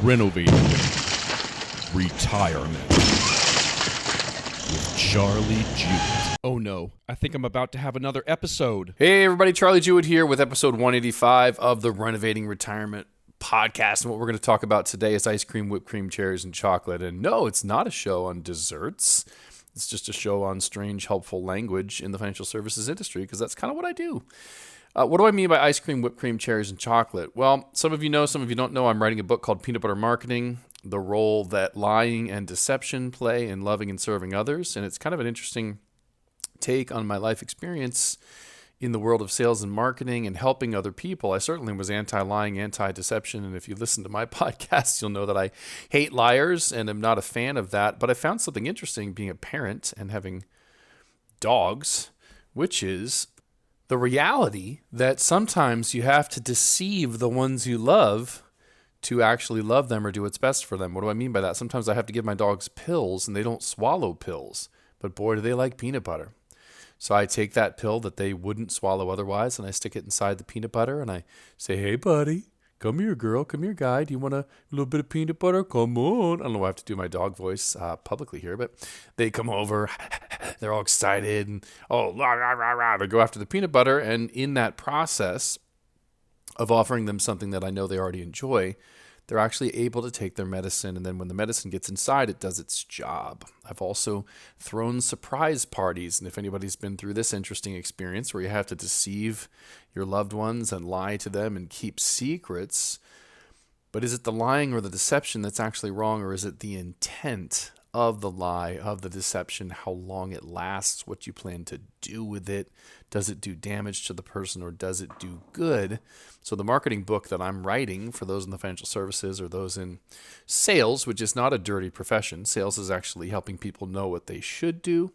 Renovating Retirement with Charlie Jewett. Oh no, I think I'm about to have another episode. Hey everybody, Charlie Jewett here with episode 185 of the Renovating Retirement podcast. And what we're going to talk about today is ice cream, whipped cream, cherries, and chocolate. And no, it's not a show on desserts. It's just a show on strange, helpful language in the financial services industry, because that's kind of what I do. What do I mean by ice cream, whipped cream, cherries, and chocolate? Well, some of you know, some of you don't know. I'm writing a book called Peanut Butter Marketing, the role that lying and deception play in loving and serving others. And it's kind of an interesting take on my life experience in the world of sales and marketing and helping other people. I certainly was anti-lying, anti-deception. And if you listen to my podcast, you'll know that I hate liars and am not a fan of that. But I found something interesting being a parent and having dogs, which is the reality that sometimes you have to deceive the ones you love to actually love them or do what's best for them. What do I mean by that? Sometimes I have to give my dogs pills and they don't swallow pills, but boy, do they like peanut butter. So I take that pill that they wouldn't swallow otherwise and I stick it inside the peanut butter and I say, hey buddy, come here girl, come here guy, do you want a little bit of peanut butter? Come on. I don't know why I have to do my dog voice publicly here, but they come over, they're all excited and rah, rah, rah, rah. They go after the peanut butter, and in that process of offering them something that I know they already enjoy, they're actually able to take their medicine, and then when the medicine gets inside, it does its job. I've also thrown surprise parties, and if anybody's been through this interesting experience where you have to deceive your loved ones and lie to them and keep secrets, but is it the lying or the deception that's actually wrong, or is it the intent of the lie, of the deception, how long it lasts, what you plan to do with it? Does it do damage to the person or does it do good? So the marketing book that I'm writing for those in the financial services or those in sales, which is not a dirty profession, sales is actually helping people know what they should do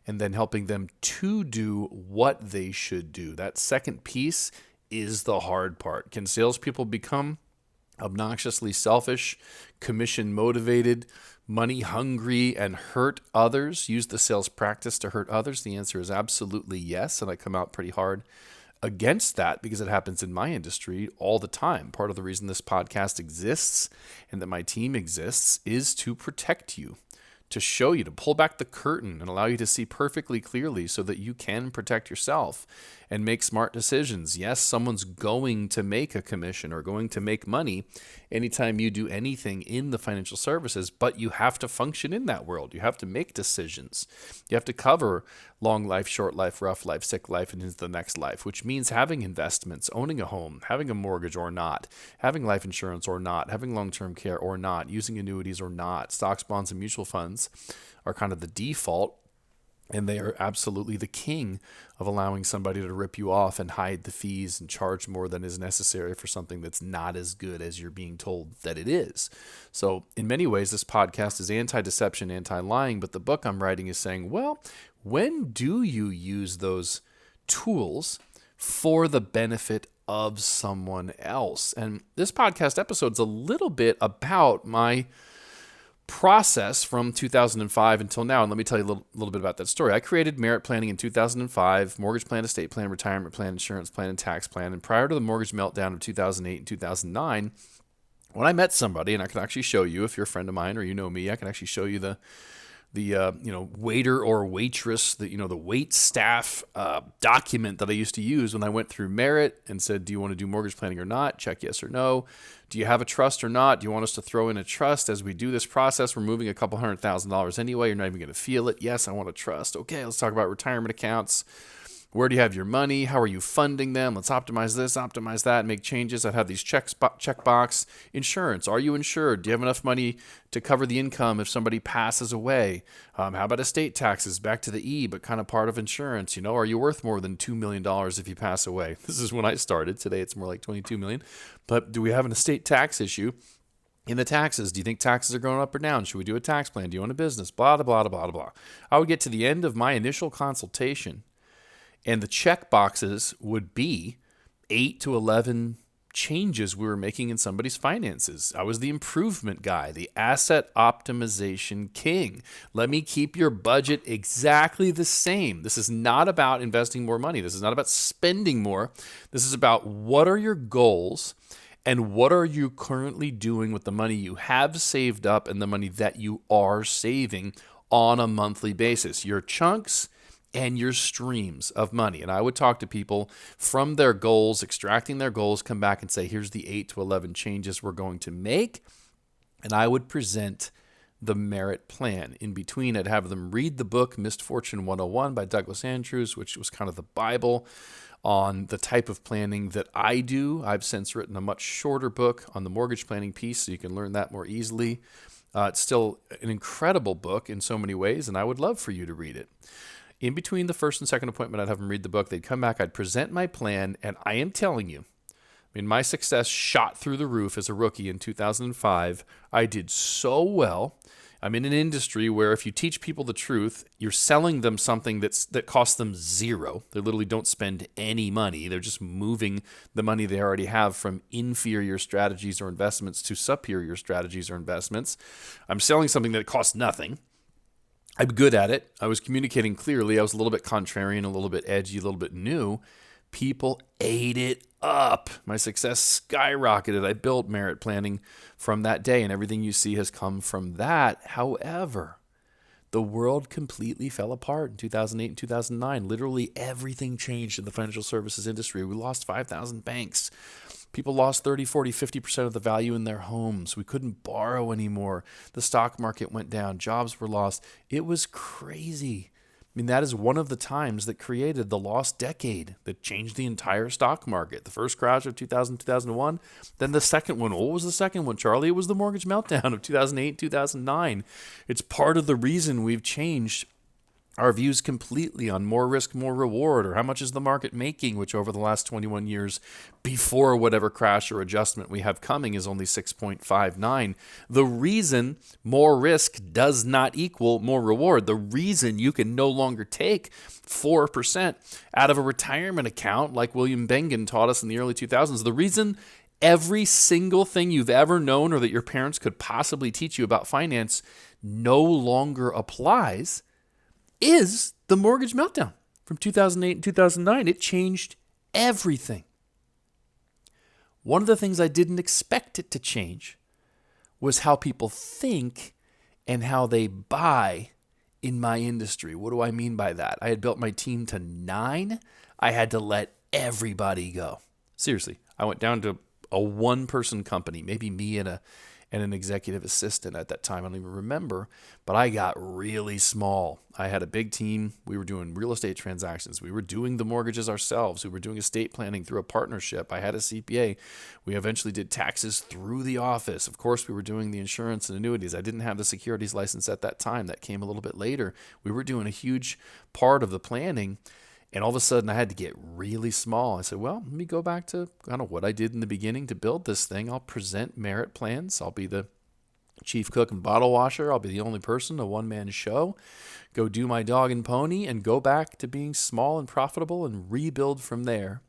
and then helping them to do what they should do. That second piece is the hard part. Can salespeople become obnoxiously selfish, commission motivated, money hungry, and hurt others, use the sales practice to hurt others? The answer is absolutely yes, and I come out pretty hard against that because it happens in my industry all the time. Part of the reason this podcast exists and that my team exists is to protect you, to show you, to pull back the curtain and allow you to see perfectly clearly so that you can protect yourself and make smart decisions. Yes, someone's going to make a commission or going to make money anytime you do anything in the financial services, but you have to function in that world. You have to make decisions. You have to cover long life, short life, rough life, sick life, and into the next life, which means having investments, owning a home, having a mortgage or not, having life insurance or not, having long-term care or not, using annuities or not. Stocks, bonds, and mutual funds are kind of the default, and they are absolutely the king of allowing somebody to rip you off and hide the fees and charge more than is necessary for something that's not as good as you're being told that it is. So in many ways, this podcast is anti-deception, anti-lying, but the book I'm writing is saying, well, when do you use those tools for the benefit of someone else? And this podcast episode is a little bit about my process from 2005 until now. And let me tell you a little bit about that story. I created merit planning in 2005, mortgage plan, estate plan, retirement plan, insurance plan, and tax plan. And prior to the mortgage meltdown of 2008 and 2009, when I met somebody, and I can actually show you, if you're a friend of mine or you know me, I can actually show you the waiter or waitress, the wait staff document that I used to use when I went through merit and said, do you want to do mortgage planning or not? Check yes or no. Do you have a trust or not? Do you want us to throw in a trust as we do this process? We're moving a couple $100,000 anyway. You're not even going to feel it. Yes, I want a trust. Okay, let's talk about retirement accounts. Where do you have your money? How are you funding them? Let's optimize this, optimize that, make changes. I'd have these checkbox. Insurance. Are you insured? Do you have enough money to cover the income if somebody passes away? How about estate taxes? Back to the E, but kind of part of insurance. Are you worth more than $2 million if you pass away? This is when I started. Today it's more like $22 million. But do we have an estate tax issue? In the taxes, do you think taxes are going up or down? Should we do a tax plan? Do you own a business? Blah, blah, blah, blah, blah. I would get to the end of my initial consultation, and the check boxes would be 8 to 11 changes we were making in somebody's finances. I was the improvement guy, the asset optimization king. Let me keep your budget exactly the same. This is not about investing more money. This is not about spending more. This is about what are your goals And what are you currently doing with the money you have saved up and the money that you are saving on a monthly basis? Your chunks and your streams of money. And I would talk to people from their goals, extracting their goals, come back and say, here's the 8 to 11 changes we're going to make. And I would present the merit plan. In between, I'd have them read the book Misfortune 101 by Douglas Andrews, which was kind of the Bible on the type of planning that I do. I've since written a much shorter book on the mortgage planning piece, so you can learn that more easily. It's still an incredible book in so many ways, and I would love for you to read it. In between the first and second appointment, I'd have them read the book. They'd come back, I'd present my plan, and I am telling you, my success shot through the roof as a rookie in 2005. I did so well. I'm in an industry where if you teach people the truth, you're selling them something that costs them zero. They literally don't spend any money. They're just moving the money they already have from inferior strategies or investments to superior strategies or investments. I'm selling something that costs nothing. I'm good at it. I was communicating clearly. I was a little bit contrarian, a little bit edgy, a little bit new. People ate it up. My success skyrocketed. I built merit planning from that day, and everything you see has come from that. However, the world completely fell apart in 2008 and 2009. Literally everything changed in the financial services industry. We lost 5,000 banks. People lost 30, 40, 50% of the value in their homes. We couldn't borrow anymore. The stock market went down. Jobs were lost. It was crazy. That is one of the times that created the lost decade that changed the entire stock market. The first crash of 2000, 2001. Then the second one. What was the second one, Charlie? It was the mortgage meltdown of 2008, 2009. It's part of the reason we've changed our views completely on more risk, more reward, or how much is the market making, which over the last 21 years before whatever crash or adjustment we have coming is only 6.59. The reason more risk does not equal more reward, the reason you can no longer take 4% out of a retirement account like William Bengen taught us in the early 2000s, the reason every single thing you've ever known or that your parents could possibly teach you about finance no longer applies is the mortgage meltdown from 2008 and 2009. It changed everything. One of the things I didn't expect it to change was how people think and how they buy in my industry. What do I mean by that? I had built my team to 9. I had to let everybody go. Seriously, I went down to a one-person company, maybe me and an executive assistant at that time. I don't even remember, but I got really small. I had a big team. We were doing real estate transactions. We were doing the mortgages ourselves. We were doing estate planning through a partnership. I had a CPA. We eventually did taxes through the office. Of course, we were doing the insurance and annuities. I didn't have the securities license at that time. That came a little bit later. We were doing a huge part of the planning. And all of a sudden, I had to get really small. I said, well, let me go back to kind of what I did in the beginning to build this thing. I'll present merit plans. I'll be the chief cook and bottle washer. I'll be the only person, a one-man show. Go do my dog and pony and go back to being small and profitable and rebuild from there.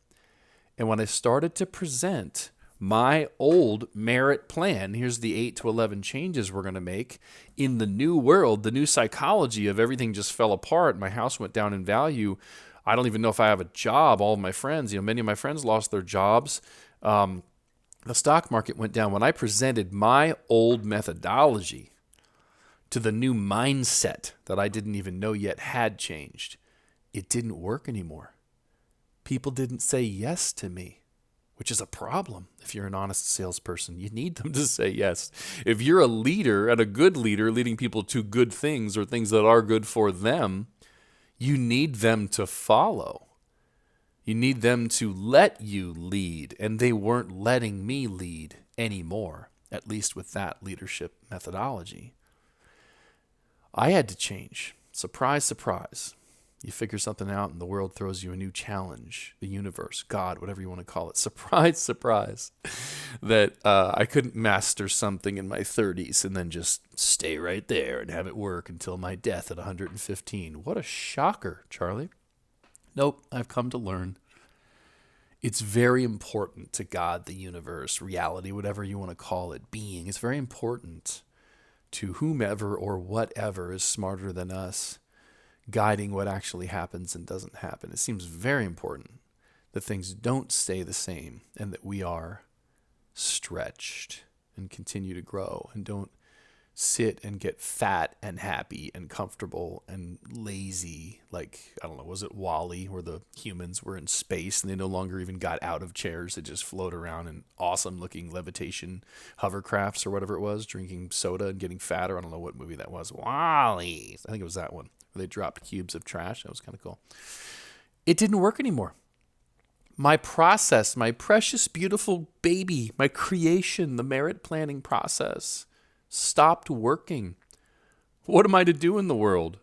And when I started to present my old merit plan, here's the 8 to 11 changes we're going to make in the new world, the new psychology of everything just fell apart. My house went down in value. I don't even know if I have a job. All of my friends, many of my friends lost their jobs. The stock market went down. When I presented my old methodology to the new mindset that I didn't even know yet had changed, it didn't work anymore. People didn't say yes to me, which is a problem. If you're an honest salesperson, you need them to say yes. If you're a leader and a good leader leading people to good things or things that are good for them, you need them to follow. You need them to let you lead, and they weren't letting me lead anymore, at least with that leadership methodology. I had to change. Surprise, surprise. You figure something out and the world throws you a new challenge, the universe, God, whatever you want to call it. Surprise, surprise, that I couldn't master something in my 30s and then just stay right there and have it work until my death at 115. What a shocker, Charlie. Nope, I've come to learn. It's very important to God, the universe, reality, whatever you want to call it, being. It's very important to whomever or whatever is smarter than us, guiding what actually happens and doesn't happen. It seems very important that things don't stay the same and that we are stretched and continue to grow, and don't sit and get fat and happy and comfortable and lazy. Like, I don't know, was it Wall-E, where the humans were in space and they no longer even got out of chairs? They just float around in awesome looking levitation hovercrafts or whatever it was, drinking soda and getting fatter. I don't know what movie that was. Wall-E. I think it was that one where they dropped cubes of trash. That was kind of cool. It didn't work anymore. My process, my precious, beautiful baby, my creation, the merit planning process stopped working. What am I to do in the world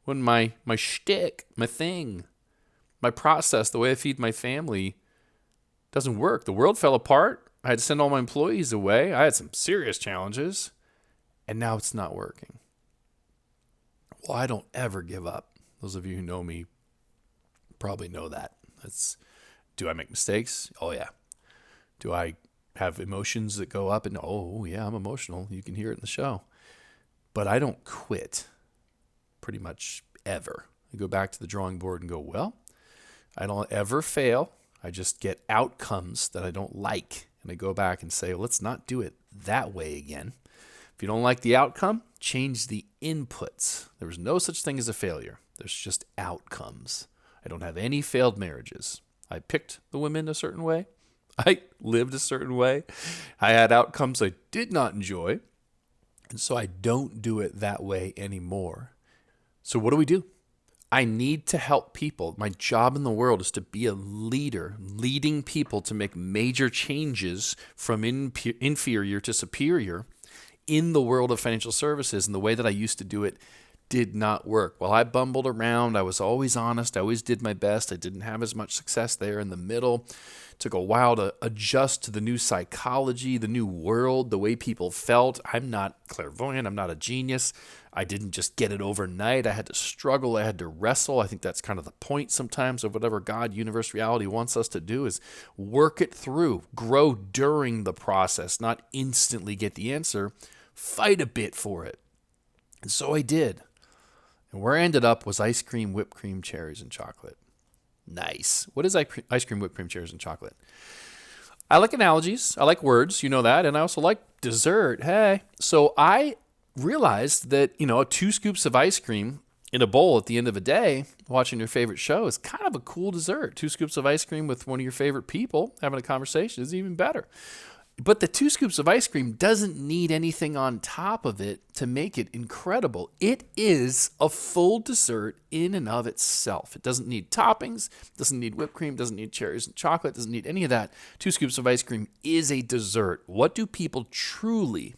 when my shtick, my thing, my process, the way I feed my family doesn't work? The world fell apart. I had to send all my employees away. I had some serious challenges, and now it's not working. Well, I don't ever give up. Those of you who know me probably know that. Do I make mistakes? Oh, yeah. Do I have emotions that go up and, oh, yeah, I'm emotional. You can hear it in the show. But I don't quit pretty much ever. I go back to the drawing board and go, well, I don't ever fail. I just get outcomes that I don't like. And I go back and say, well, let's not do it that way again. If you don't like the outcome, change the inputs. There was no such thing as a failure. There's just outcomes. I don't have any failed marriages. I picked the women a certain way. I lived a certain way. I had outcomes I did not enjoy. And so I don't do it that way anymore. So what do? I need to help people. My job in the world is to be a leader, leading people to make major changes from inferior to superior in the world of financial services. And the way that I used to do it did not work. While I bumbled around, I was always honest. I always did my best. I didn't have as much success there in the middle. It took a while to adjust to the new psychology, the new world, the way people felt. I'm not clairvoyant. I'm not a genius. I didn't just get it overnight. I had to struggle. I had to wrestle. I think that's kind of the point sometimes of whatever God, universe, reality wants us to do, is work it through, grow during the process, not instantly get the answer. Fight a bit for it. And so I did. And where I ended up was ice cream, whipped cream, cherries, and chocolate. Nice. What is ice cream, whipped cream, cherries, and chocolate? I like analogies. I like words. You know that. And I also like dessert. Hey. So I realized that, 2 scoops of ice cream in a bowl at the end of a day, watching your favorite show, is kind of a cool dessert. 2 scoops of ice cream with one of your favorite people having a conversation is even better. But the 2 scoops of ice cream doesn't need anything on top of it to make it incredible. It is a full dessert in and of itself. It doesn't need toppings, doesn't need whipped cream, doesn't need cherries and chocolate, doesn't need any of that. 2 scoops of ice cream is a dessert. What do people truly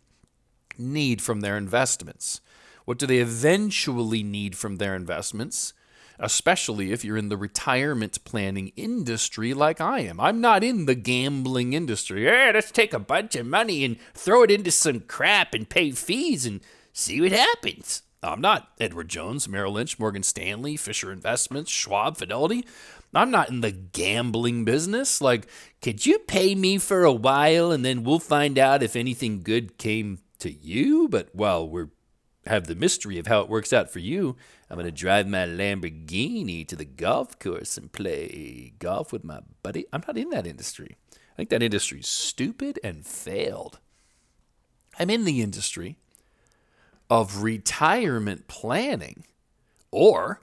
need from their investments? What do they eventually need from their investments? Especially if you're in the retirement planning industry like I am. I'm not in the gambling industry. Hey, let's take a bunch of money and throw it into some crap and pay fees and see what happens. I'm not Edward Jones, Merrill Lynch, Morgan Stanley, Fisher Investments, Schwab, Fidelity. I'm not in the gambling business. Like, could you pay me for a while and then we'll find out if anything good came to you? But while we have the mystery of how it works out for you, I'm going to drive my Lamborghini to the golf course and play golf with my buddy. I'm not in that industry. I think that industry is stupid and failed. I'm in the industry of retirement planning, or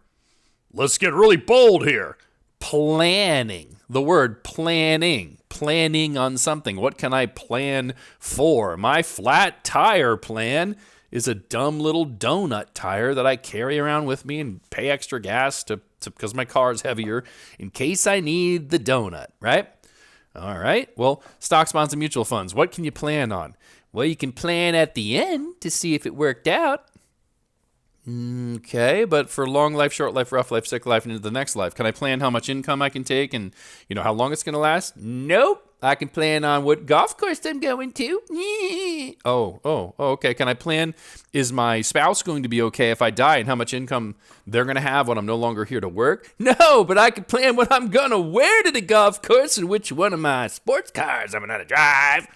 let's get really bold here, planning. The word planning. Planning on something. What can I plan for? My flat tire plan is a dumb little donut tire that I carry around with me and pay extra gas to because my car is heavier in case I need the donut, right? All right. Well, stocks, bonds, and mutual funds. What can you plan on? Well, you can plan at the end to see if it worked out. Okay, but for long life, short life, rough life, sick life, and into the next life, can I plan how much income I can take and, how long it's going to last? Nope. I can plan on what golf course I'm going to. Okay. Can I plan, is my spouse going to be okay if I die and how much income they're going to have when I'm no longer here to work? No, but I can plan what I'm going to wear to the golf course and which one of my sports cars I'm going to drive.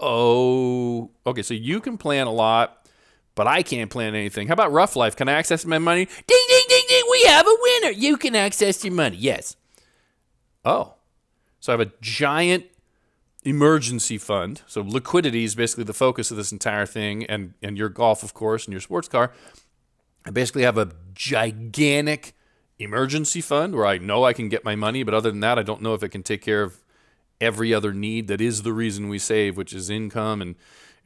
Okay, so you can plan a lot, but I can't plan anything. How about rough life? Can I access my money? Ding, ding, ding, ding. We have a winner. You can access your money. Yes. Oh. So I have a giant emergency fund. So liquidity is basically the focus of this entire thing, and your golf, of course, and your sports car. I basically have a gigantic emergency fund where I know I can get my money, but other than that, I don't know if it can take care of every other need that is the reason we save, which is income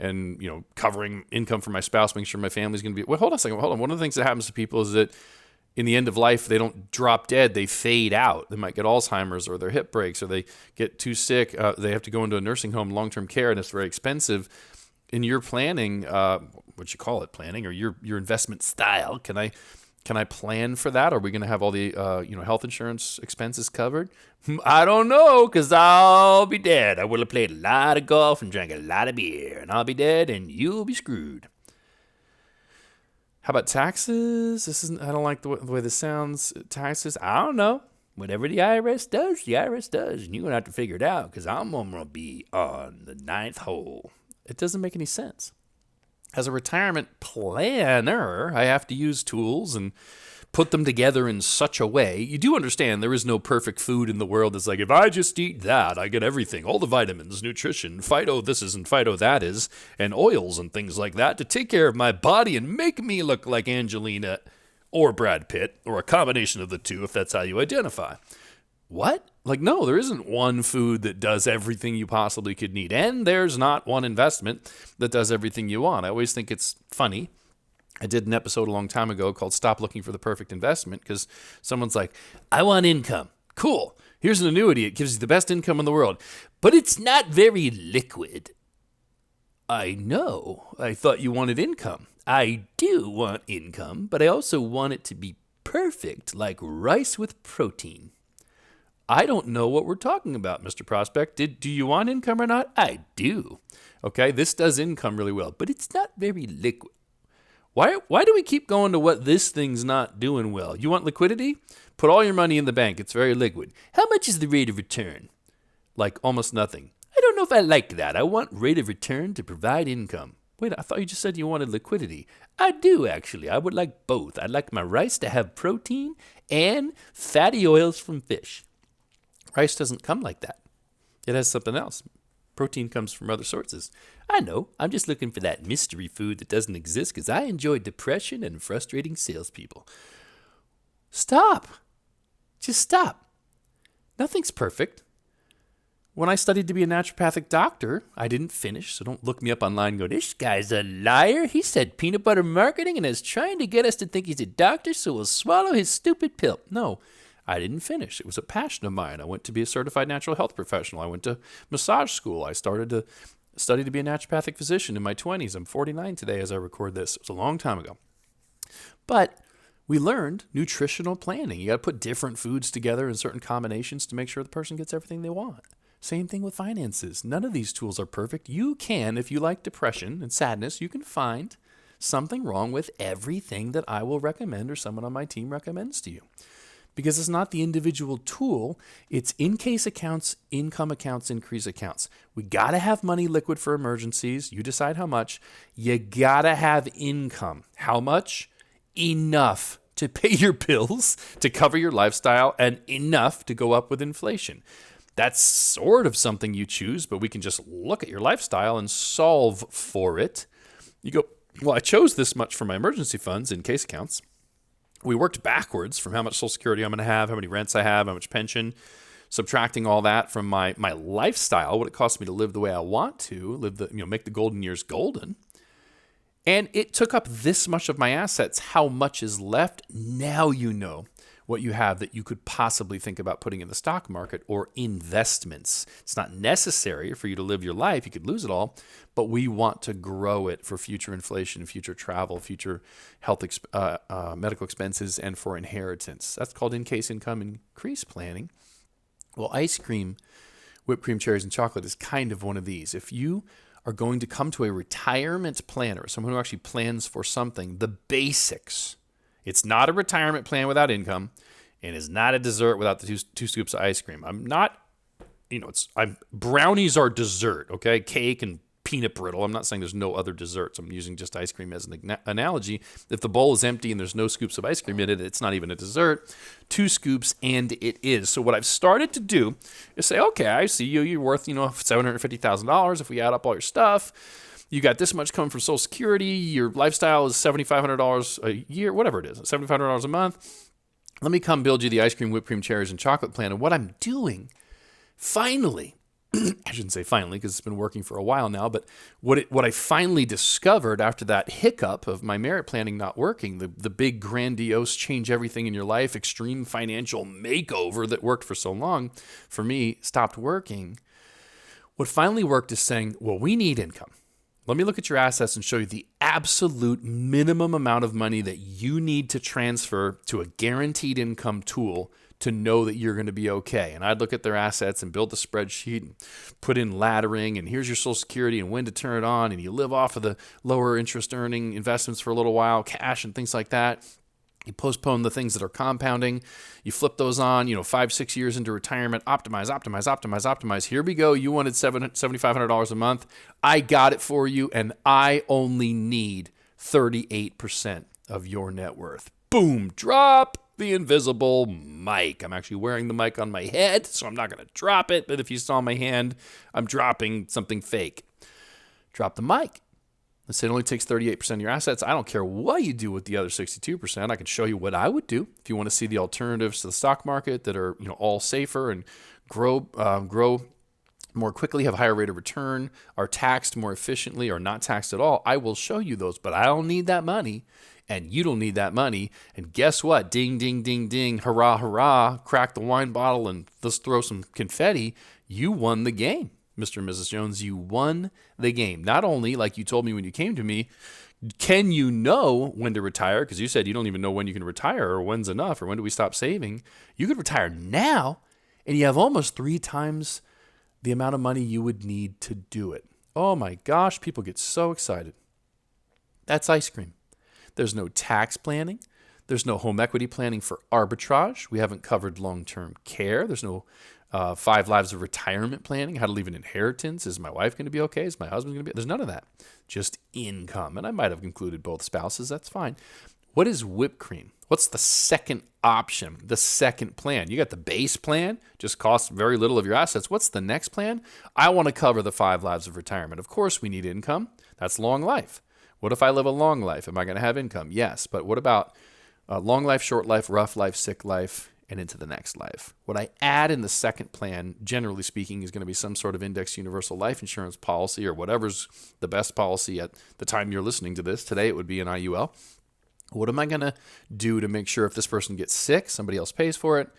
and covering income for my spouse, making sure my family's going to be. Well, hold on a second. Hold on. One of the things that happens to people is that in the end of life, they don't drop dead. They fade out. They might get Alzheimer's, or their hip breaks, or they get too sick. They have to go into a nursing home, long-term care, and it's very expensive. In your planning, what you call it, planning, or your investment style, can I plan for that? Are we going to have all the health insurance expenses covered? I don't know, because I'll be dead. I will have played a lot of golf and drank a lot of beer, and I'll be dead, and you'll be screwed. How about taxes? I don't like the way this sounds. Taxes, I don't know. Whatever the IRS does, the IRS does. And you're going to have to figure it out, because I'm going to be on the 9th hole. It doesn't make any sense. As a retirement planner, I have to use tools and put them together in such a way. You do understand there is no perfect food in the world that's like, if I just eat that, I get everything, all the vitamins, nutrition, phyto this is and phyto that is, and oils and things like that to take care of my body and make me look like Angelina or Brad Pitt, or a combination of the two if that's how you identify. What? Like, no, there isn't one food that does everything you possibly could need. And there's not one investment that does everything you want. I always think it's funny. I did an episode a long time ago called Stop Looking for the Perfect Investment, because someone's like, I want income. Cool. Here's an annuity. It gives you the best income in the world. But it's not very liquid. I know. I thought you wanted income. I do want income, but I also want it to be perfect, like rice with protein. I don't know what we're talking about, Mr. Prospect. Do you want income or not? I do. Okay, this does income really well, but it's not very liquid. Why do we keep going to what this thing's not doing well? You want liquidity? Put all your money in the bank. It's very liquid. How much is the rate of return? Like almost nothing. I don't know if I like that. I want rate of return to provide income. Wait, I thought you just said you wanted liquidity. I do, actually. I would like both. I'd like my rice to have protein and fatty oils from fish. Rice doesn't come like that. It has something else. Protein comes from other sources. I know. I'm just looking for that mystery food that doesn't exist, because I enjoy depression and frustrating salespeople. Stop. Just stop. Nothing's perfect. When I studied to be a naturopathic doctor, I didn't finish, so don't look me up online and go, this guy's a liar. He said peanut butter marketing and is trying to get us to think he's a doctor, so we'll swallow his stupid pill. No. I didn't finish. It was a passion of mine. I went to be a certified natural health professional. I went to massage school. I started to study to be a naturopathic physician in my 20s. I'm 49 today as I record this. It was a long time ago. But we learned nutritional planning. You got to put different foods together in certain combinations to make sure the person gets everything they want. Same thing with finances. None of these tools are perfect. You can, if you like depression and sadness, you can find something wrong with everything that I will recommend or someone on my team recommends to you. Because it's not the individual tool, it's in-case accounts, income accounts, increase accounts. We got to have money liquid for emergencies. You decide how much. You got to have income. How much? Enough to pay your bills, to cover your lifestyle, and enough to go up with inflation. That's sort of something you choose, but we can just look at your lifestyle and solve for it. You go, well, I chose this much for my emergency funds, in-case accounts. We worked backwards from how much Social Security I'm going to have, how many rents I have, how much pension, subtracting all that from my lifestyle, what it costs me to live the way I want to, make the golden years golden. And it took up this much of my assets. How much is left? Now you know what you have that you could possibly think about putting in the stock market or investments. It's not necessary for you to live your life. You could lose it all, but we want to grow it for future inflation, future travel, future health, medical expenses, and for inheritance. That's called in-case income increase planning. Well, ice cream, whipped cream, cherries, and chocolate is kind of one of these. If you are going to come to a retirement planner, someone who actually plans for something, the basics. It's not a retirement plan without income, and it's not a dessert without the two scoops of ice cream. Brownies are dessert, okay? Cake and peanut brittle. I'm not saying there's no other desserts. I'm using just ice cream as an analogy. If the bowl is empty and there's no scoops of ice cream in it, it's not even a dessert. 2 scoops and it is. So what I've started to do is say, okay, I see you're worth, $750,000 if we add up all your stuff. You got this much coming from Social Security. Your lifestyle is $7,500 a year, whatever it is, $7,500 a month. Let me come build you the ice cream, whipped cream, cherries, and chocolate plan. And what I'm doing, finally, I shouldn't say finally because it's been working for a while now, but what I finally discovered after that hiccup of my merit planning not working, the big grandiose change everything in your life, extreme financial makeover that worked for so long, for me, stopped working. What finally worked is saying, well, we need income. Let me look at your assets and show you the absolute minimum amount of money that you need to transfer to a guaranteed income tool to know that you're going to be okay. And I'd look at their assets and build a spreadsheet and put in laddering, and here's your Social Security and when to turn it on, and you live off of the lower interest earning investments for a little while, cash and things like that. You postpone the things that are compounding. You flip those on, 5-6 years into retirement, optimize. Here we go. You wanted $7,500 a month. I got it for you, and I only need 38% of your net worth. Boom, drop the invisible mic. I'm actually wearing the mic on my head, so I'm not going to drop it. But if you saw my hand, I'm dropping something fake. Drop the mic. Let's say it only takes 38% of your assets. I don't care what you do with the other 62%. I can show you what I would do if you want to see the alternatives to the stock market that are all safer and grow more quickly, have a higher rate of return, are taxed more efficiently, or not taxed at all. I will show you those, but I don't need that money, and you don't need that money. And guess what? Ding, ding, ding, ding, hurrah, hurrah, crack the wine bottle and let's throw some confetti. You won the game. Mr. and Mrs. Jones, you won the game. Not only, like you told me when you came to me, can you know when to retire? Because you said you don't even know when you can retire or when's enough or when do we stop saving. You could retire now, and you have almost 3 times the amount of money you would need to do it. Oh my gosh, people get so excited. That's ice cream. There's no tax planning. There's no home equity planning for arbitrage. We haven't covered long-term care. There's no 5 lives of retirement planning, how to leave an inheritance. Is my wife going to be okay? Is my husband going to be? There's none of that. Just income. And I might have included both spouses. That's fine. What is whipped cream? What's the second option, the second plan? You got the base plan, just costs very little of your assets. What's the next plan? I want to cover the 5 lives of retirement. Of course, we need income. That's long life. What if I live a long life? Am I going to have income? Yes. But what about long life, short life, rough life, sick life, and into the next life? What I add in the second plan, generally speaking, is going to be some sort of indexed universal life insurance policy or whatever's the best policy at the time you're listening to this. Today, it would be an IUL. What am I going to do to make sure if this person gets sick, somebody else pays for it,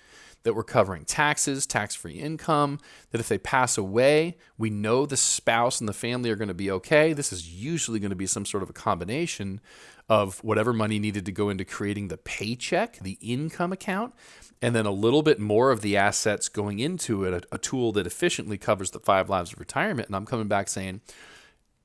that we're covering taxes, tax-free income, that if they pass away, we know the spouse and the family are going to be okay. This is usually going to be some sort of a combination of whatever money needed to go into creating the paycheck, the income account, and then a little bit more of the assets going into it, a tool that efficiently covers the 5 lives of retirement. And I'm coming back saying,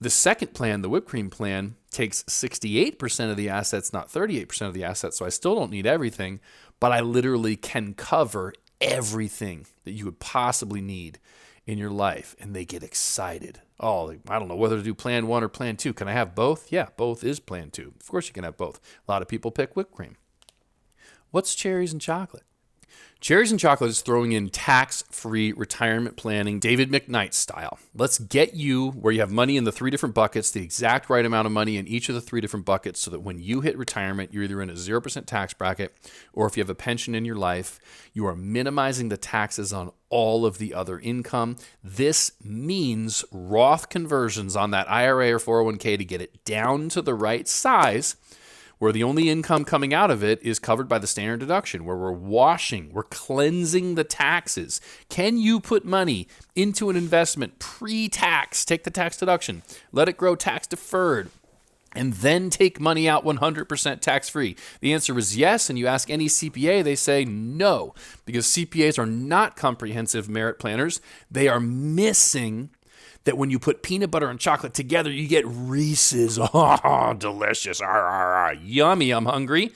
the second plan, the whipped cream plan, takes 68% of the assets, not 38% of the assets. So I still don't need everything, but I literally can cover everything that you would possibly need in your life. And they get excited. Oh, I don't know whether to do plan 1 or plan 2. Can I have both? Yeah, both is plan 2. Of course you can have both. A lot of people pick whipped cream. What's cherries and chocolate? Cherries and Chocolate is throwing in tax-free retirement planning, David McKnight style. Let's get you where you have money in the 3 different buckets, the exact right amount of money in each of the 3 different buckets, so that when you hit retirement, you're either in a 0% tax bracket, or if you have a pension in your life, you are minimizing the taxes on all of the other income. This means Roth conversions on that IRA or 401k to get it down to the right size, where the only income coming out of it is covered by the standard deduction, where we're cleansing the taxes. Can you put money into an investment pre-tax, take the tax deduction, let it grow tax deferred, and then take money out 100% tax-free? The answer is yes, and you ask any CPA, they say no, because CPAs are not comprehensive merit planners. They are missing that when you put peanut butter and chocolate together, you get Reese's. Oh, delicious. Yummy, I'm hungry.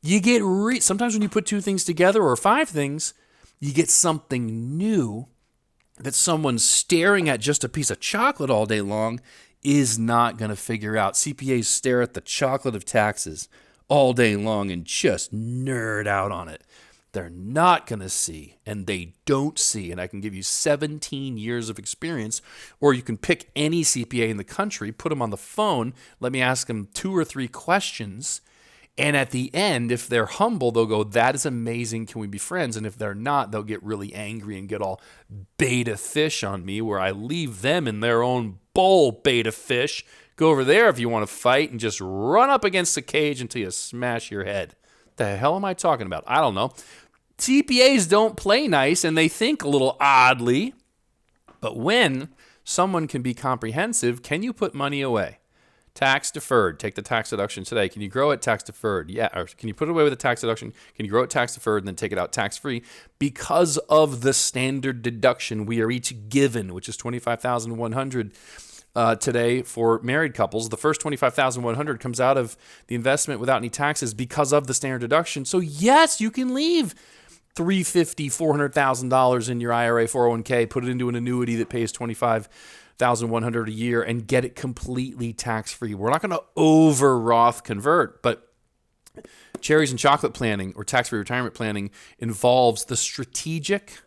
You get sometimes when you put 2 things together or 5 things, you get something new that someone staring at just a piece of chocolate all day long is not going to figure out. CPAs stare at the chocolate of taxes all day long and just nerd out on it. They're not going to see, and they don't see. And I can give you 17 years of experience, or you can pick any CPA in the country, put them on the phone, let me ask them 2 or 3 questions. And at the end, if they're humble, they'll go, that is amazing. Can we be friends? And if they're not, they'll get really angry and get all beta fish on me, where I leave them in their own bowl, beta fish. Go over there if you want to fight and just run up against the cage until you smash your head. The hell am I talking about? I don't know. CPAs don't play nice and they think a little oddly. But when someone can be comprehensive, can you put money away? Tax deferred. Take the tax deduction today. Can you grow it tax deferred? Yeah. Or can you put it away with a tax deduction? Can you grow it tax deferred and then take it out tax free? Because of the standard deduction we are each given, which is $25,100 today for married couples. The first $25,100 comes out of the investment without any taxes because of the standard deduction. So yes, you can leave $350,000, $400,000 in your IRA, 401k, put it into an annuity that pays $25,100 a year and get it completely tax-free. We're not going to over Roth convert, but Cherries and Chocolate planning or tax-free retirement planning involves the strategic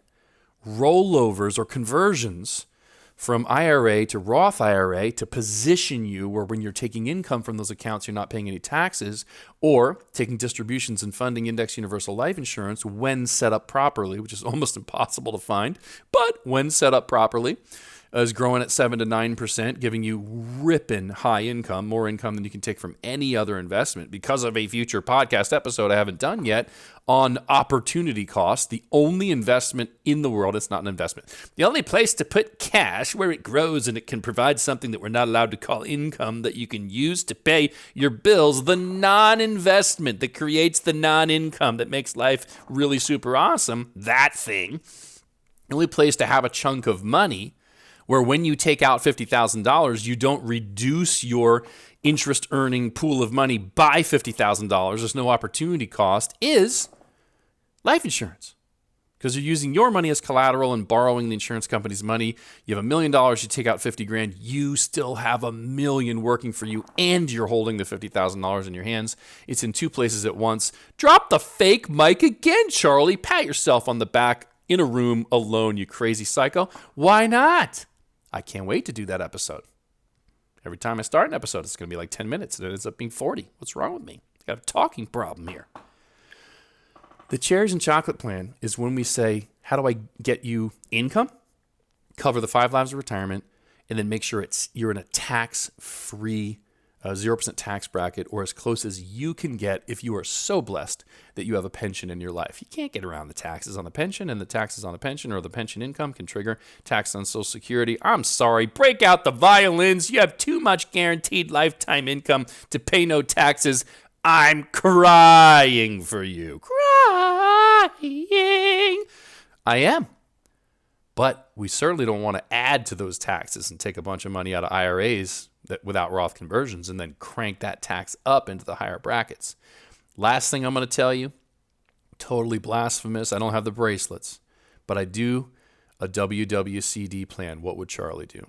rollovers or conversions from IRA to Roth IRA to position you where when you're taking income from those accounts, you're not paying any taxes, or taking distributions and funding index universal life insurance when set up properly, which is almost impossible to find, but when set up properly, is growing at 7 to 9%, giving you ripping high income, more income than you can take from any other investment because of a future podcast episode I haven't done yet on opportunity cost, the only investment in the world. It's not an investment. The only place to put cash where it grows and it can provide something that we're not allowed to call income that you can use to pay your bills, the non-investment that creates the non-income that makes life really super awesome, that thing. The only place to have a chunk of money where when you take out $50,000, you don't reduce your interest earning pool of money by $50,000. There's no opportunity cost, is life insurance. Because you're using your money as collateral and borrowing the insurance company's money. You have $1 million, you take out $50,000, you still have $1 million working for you, and you're holding the $50,000 in your hands. It's in 2 places at once. Drop the fake mic again, Charlie. Pat yourself on the back in a room alone, you crazy psycho. Why not? I can't wait to do that episode. Every time I start an episode, it's going to be like 10 minutes, and it ends up being 40. What's wrong with me? I got a talking problem here. The Cherries and Chocolate plan is when we say, how do I get you income, cover the 5 lives of retirement, and then make sure you're in a tax-free 0% tax bracket, or as close as you can get if you are so blessed that you have a pension in your life. You can't get around the taxes on the pension, and the taxes on the pension or the pension income can trigger tax on Social Security. I'm sorry, break out the violins. You have too much guaranteed lifetime income to pay no taxes. I'm crying for you. Crying. I am. But we certainly don't want to add to those taxes and take a bunch of money out of IRAs without Roth conversions and then crank that tax up into the higher brackets. Last thing I'm going to tell you, totally blasphemous. I don't have the bracelets, but I do a WWCD plan. What would Charlie do?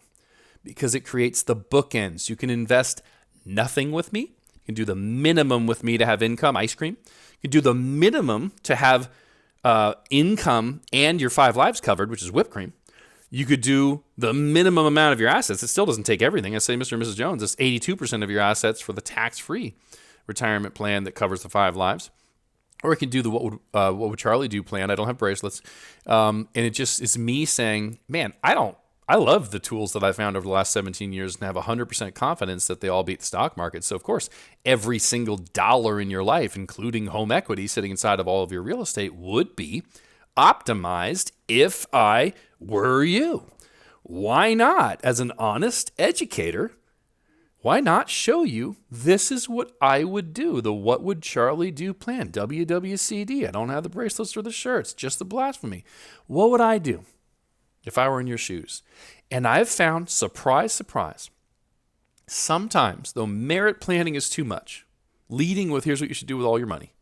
Because it creates the bookends. You can invest nothing with me. You can do the minimum with me to have income, ice cream. You can do the minimum to have income and your 5 lives covered, which is whipped cream. You could do the minimum amount of your assets. It still doesn't take everything. I say, Mr. and Mrs. Jones, it's 82% of your assets for the tax-free retirement plan that covers the 5 lives. Or it can do the what would Charlie do plan. I don't have bracelets. And it just is me saying, man, I love the tools that I found over the last 17 years and have 100% confidence that they all beat the stock market. So, of course, every single dollar in your life, including home equity sitting inside of all of your real estate, would be optimized if I were you. Why not, as an honest educator, why not show you this is what I would do, the What Would Charlie Do plan, WWCD. I don't have the bracelets or the shirts, just the blasphemy. What would I do if I were in your shoes? And I've found, surprise, surprise, sometimes, though merit planning is too much, leading with here's what you should do with all your money,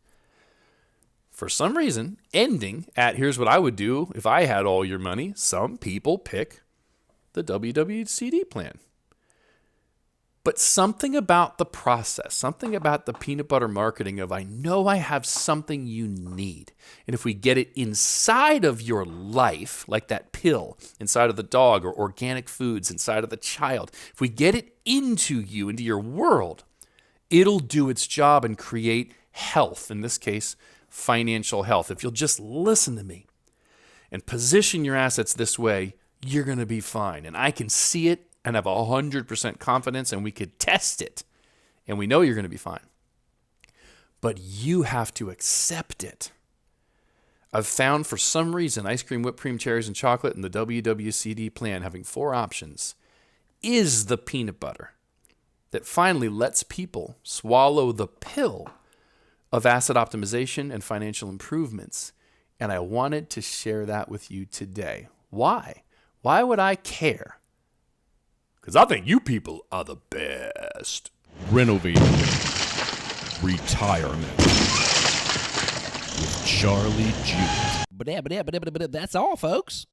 for some reason, ending at here's what I would do if I had all your money, some people pick the WWCD plan. But something about the process, something about the peanut butter marketing of, I know I have something you need. And if we get it inside of your life, like that pill inside of the dog or organic foods inside of the child, if we get it into you, into your world, it'll do its job and create health, in this case, financial health. If you'll just listen to me and position your assets this way, you're going to be fine. And I can see it and have 100% confidence, and we could test it, and we know you're going to be fine. But you have to accept it. I've found for some reason ice cream, whipped cream, cherries, and chocolate and the WWCD plan, having 4 options, is the peanut butter that finally lets people swallow the pill of asset optimization and financial improvements. And I wanted to share that with you today. Why? Why would I care? Because I think you people are the best. Renovating Retirement with Charlie Jewett. But that's all, folks.